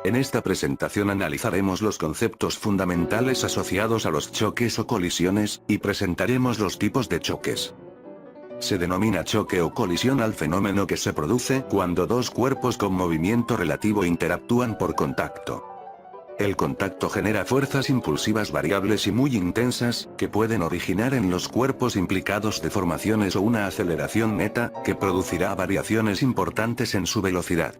En esta presentación analizaremos los conceptos fundamentales asociados a los choques o colisiones, y presentaremos los tipos de choques. Se denomina choque o colisión al fenómeno que se produce cuando dos cuerpos con movimiento relativo interactúan por contacto. El contacto genera fuerzas impulsivas variables y muy intensas, que pueden originar en los cuerpos implicados deformaciones o una aceleración neta, que producirá variaciones importantes en su velocidad.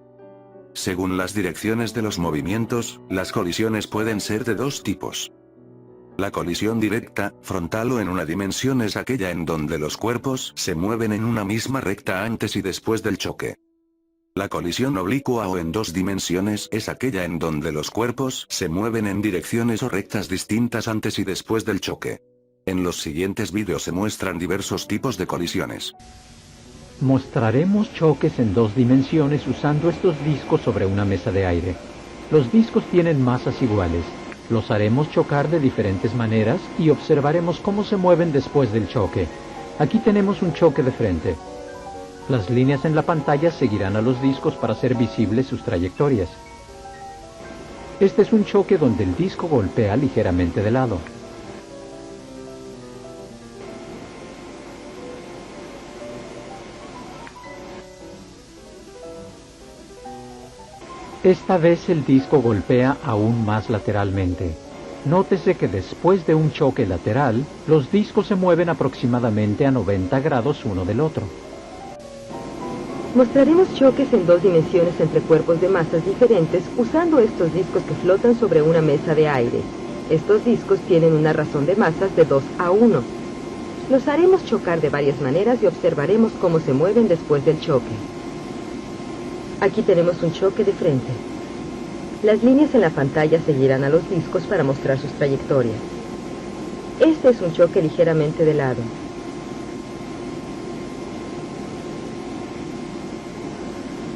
Según las direcciones de los movimientos, las colisiones pueden ser de dos tipos. La colisión directa, frontal o en una dimensión es aquella en donde los cuerpos se mueven en una misma recta antes y después del choque. La colisión oblicua o en dos dimensiones es aquella en donde los cuerpos se mueven en direcciones o rectas distintas antes y después del choque. En los siguientes vídeos se muestran diversos tipos de colisiones. Mostraremos choques en dos dimensiones usando estos discos sobre una mesa de aire. Los discos tienen masas iguales. Los haremos chocar de diferentes maneras y observaremos cómo se mueven después del choque. Aquí tenemos un choque de frente. Las líneas en la pantalla seguirán a los discos para hacer visibles sus trayectorias. Este es un choque donde el disco golpea ligeramente de lado. Esta vez el disco golpea aún más lateralmente. Nótese que después de un choque lateral, los discos se mueven aproximadamente a 90 grados uno del otro. Mostraremos choques en dos dimensiones entre cuerpos de masas diferentes usando estos discos que flotan sobre una mesa de aire. Estos discos tienen una razón de masas de 2:1. Los haremos chocar de varias maneras y observaremos cómo se mueven después del choque. Aquí tenemos un choque de frente. Las líneas en la pantalla seguirán a los discos para mostrar sus trayectorias. Este es un choque ligeramente de lado.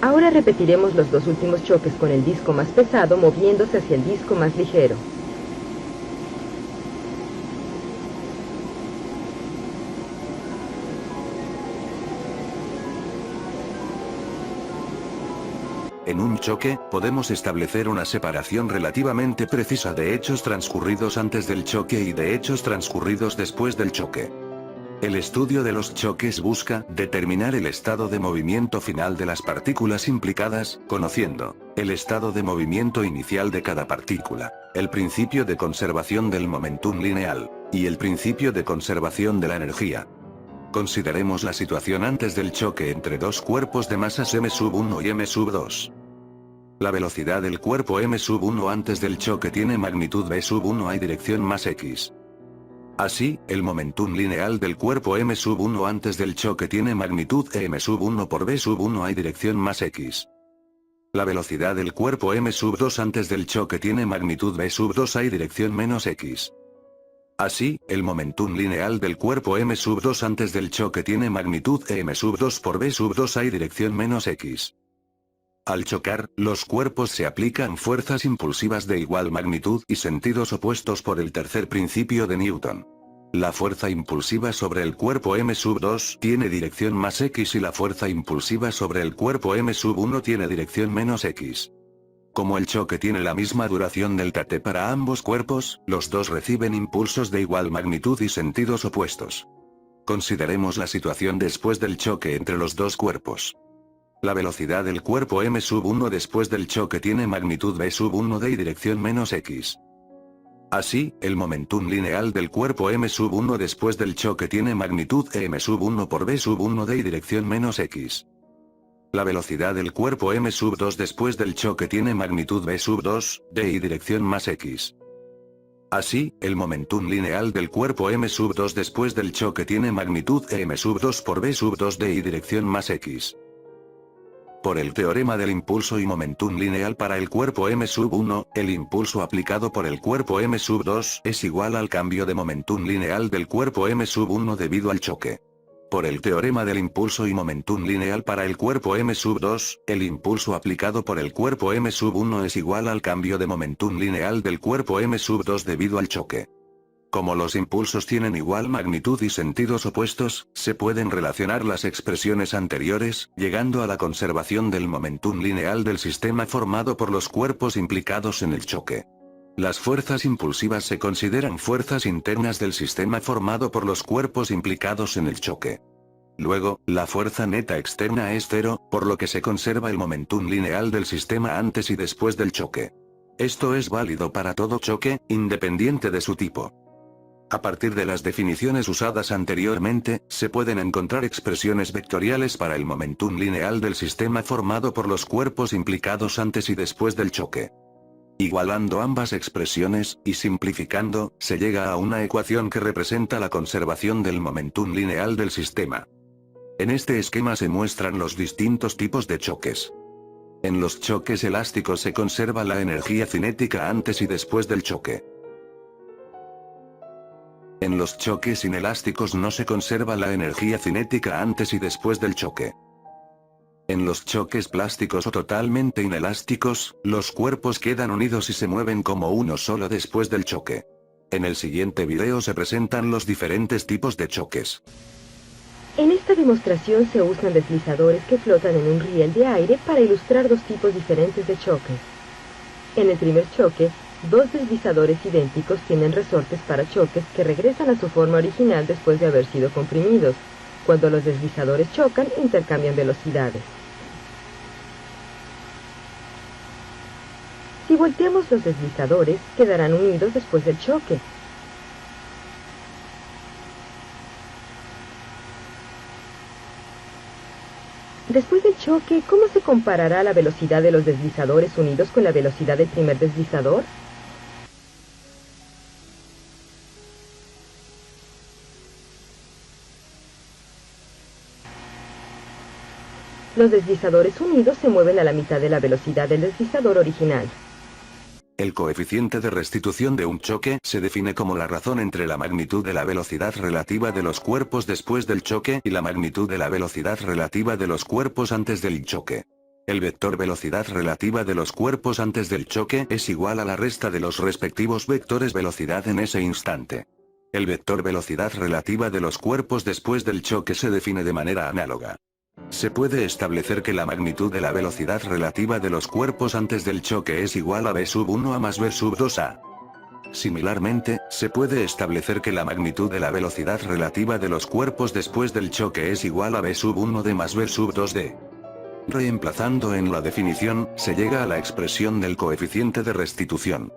Ahora repetiremos los dos últimos choques con el disco más pesado moviéndose hacia el disco más ligero. En un choque, podemos establecer una separación relativamente precisa de hechos transcurridos antes del choque y de hechos transcurridos después del choque. El estudio de los choques busca determinar el estado de movimiento final de las partículas implicadas, conociendo el estado de movimiento inicial de cada partícula, el principio de conservación del momentum lineal, y el principio de conservación de la energía. Consideremos la situación antes del choque entre dos cuerpos de masas m⁻1 y m⁻2. La velocidad del cuerpo m⁻1 antes del choque tiene magnitud v⁻1 y dirección más x. Así, el momentum lineal del cuerpo m⁻1 antes del choque tiene magnitud m⁻1 por v⁻1 y dirección más x. La velocidad del cuerpo m⁻2 antes del choque tiene magnitud v⁻2 y dirección menos x. Así, el momentum lineal del cuerpo m⁻2 antes del choque tiene magnitud m⁻2 por v⁻2 y dirección menos x. Al chocar, los cuerpos se aplican fuerzas impulsivas de igual magnitud y sentidos opuestos por el tercer principio de Newton. La fuerza impulsiva sobre el cuerpo m⁻2 tiene dirección más x y la fuerza impulsiva sobre el cuerpo m⁻1 tiene dirección menos x. Como el choque tiene la misma duración delta t para ambos cuerpos, los dos reciben impulsos de igual magnitud y sentidos opuestos. Consideremos la situación después del choque entre los dos cuerpos. La velocidad del cuerpo m⁻1 después del choque tiene magnitud v⁻1 y dirección menos x. Así, el momentum lineal del cuerpo m⁻1 después del choque tiene magnitud m⁻1 por v⁻1 y dirección menos x. La velocidad del cuerpo m⁻2 después del choque tiene magnitud v⁻2 y dirección más x. Así, el momentum lineal del cuerpo m⁻2 después del choque tiene magnitud m⁻2 por v⁻2 y dirección más x. Por el teorema del impulso y momentum lineal para el cuerpo m⁻1, el impulso aplicado por el cuerpo m⁻2 es igual al cambio de momentum lineal del cuerpo m⁻1 debido al choque. Por el teorema del impulso y momentum lineal para el cuerpo m⁻2, el impulso aplicado por el cuerpo m⁻1 es igual al cambio de momentum lineal del cuerpo m⁻2 debido al choque. Como los impulsos tienen igual magnitud y sentidos opuestos, se pueden relacionar las expresiones anteriores, llegando a la conservación del momentum lineal del sistema formado por los cuerpos implicados en el choque. Las fuerzas impulsivas se consideran fuerzas internas del sistema formado por los cuerpos implicados en el choque. Luego, la fuerza neta externa es cero, por lo que se conserva el momentum lineal del sistema antes y después del choque. Esto es válido para todo choque, independiente de su tipo. A partir de las definiciones usadas anteriormente, se pueden encontrar expresiones vectoriales para el momentum lineal del sistema formado por los cuerpos implicados antes y después del choque. Igualando ambas expresiones, y simplificando, se llega a una ecuación que representa la conservación del momentum lineal del sistema. En este esquema se muestran los distintos tipos de choques. En los choques elásticos se conserva la energía cinética antes y después del choque. En los choques inelásticos no se conserva la energía cinética antes y después del choque. En los choques plásticos o totalmente inelásticos, los cuerpos quedan unidos y se mueven como uno solo después del choque. En el siguiente video se presentan los diferentes tipos de choques. En esta demostración se usan deslizadores que flotan en un riel de aire para ilustrar dos tipos diferentes de choques. En el primer choque, dos deslizadores idénticos tienen resortes para choques que regresan a su forma original después de haber sido comprimidos. Cuando los deslizadores chocan, intercambian velocidades. Si volteamos los deslizadores, quedarán unidos después del choque. Después del choque, ¿cómo se comparará la velocidad de los deslizadores unidos con la velocidad del primer deslizador? Los deslizadores unidos se mueven a la mitad de la velocidad del deslizador original. El coeficiente de restitución de un choque se define como la razón entre la magnitud de la velocidad relativa de los cuerpos después del choque y la magnitud de la velocidad relativa de los cuerpos antes del choque. El vector velocidad relativa de los cuerpos antes del choque es igual a la resta de los respectivos vectores velocidad en ese instante. El vector velocidad relativa de los cuerpos después del choque se define de manera análoga. Se puede establecer que la magnitud de la velocidad relativa de los cuerpos antes del choque es igual a v1 más v2a. Similarmente, se puede establecer que la magnitud de la velocidad relativa de los cuerpos después del choque es igual a v1d más v2d. Reemplazando en la definición, se llega a la expresión del coeficiente de restitución.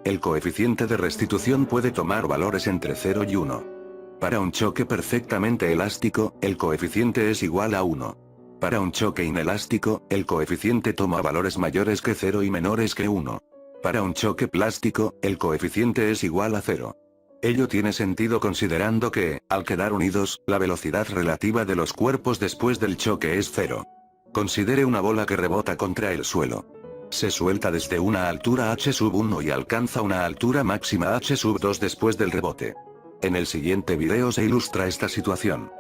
El coeficiente de restitución puede tomar valores entre 0 y 1. Para un choque perfectamente elástico, el coeficiente es igual a 1. Para un choque inelástico, el coeficiente toma valores mayores que 0 y menores que 1. Para un choque plástico, el coeficiente es igual a 0. Ello tiene sentido considerando que, al quedar unidos, la velocidad relativa de los cuerpos después del choque es 0. Considere una bola que rebota contra el suelo. Se suelta desde una altura h1 y alcanza una altura máxima h2 después del rebote. En el siguiente video se ilustra esta situación.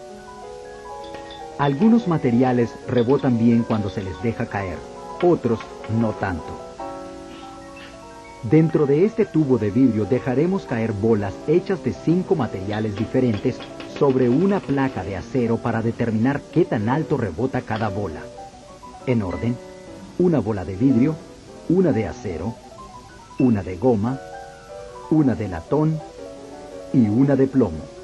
Algunos materiales rebotan bien cuando se les deja caer, otros no tanto. Dentro de este tubo de vidrio dejaremos caer bolas hechas de 5 materiales diferentes sobre una placa de acero para determinar qué tan alto rebota cada bola. En orden, una bola de vidrio, una de acero, una de goma, una de latón y una de plomo.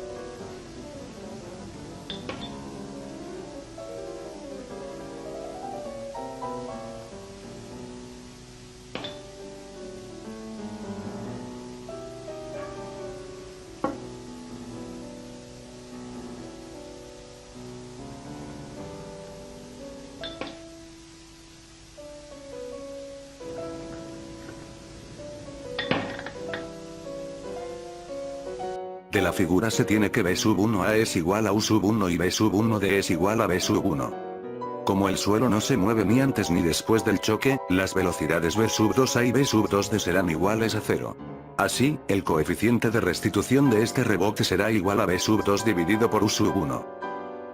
De la figura se tiene que v1a es igual a u1 y v1d es igual a v1. Como el suelo no se mueve ni antes ni después del choque, las velocidades v2a y v2d serán iguales a 0. Así, el coeficiente de restitución de este rebote será igual a v2 dividido por u1.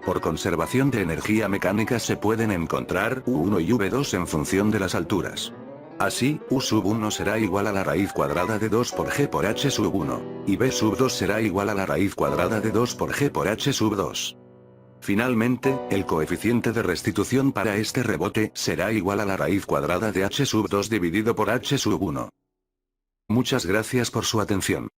Por conservación de energía mecánica se pueden encontrar u1 y v2 en función de las alturas. Así, U sub 1 será igual a la raíz cuadrada de 2 por G por H sub 1, y B sub 2 será igual a la raíz cuadrada de 2 por G por H sub 2. Finalmente, el coeficiente de restitución para este rebote será igual a la raíz cuadrada de H sub 2 dividido por H sub 1. Muchas gracias por su atención.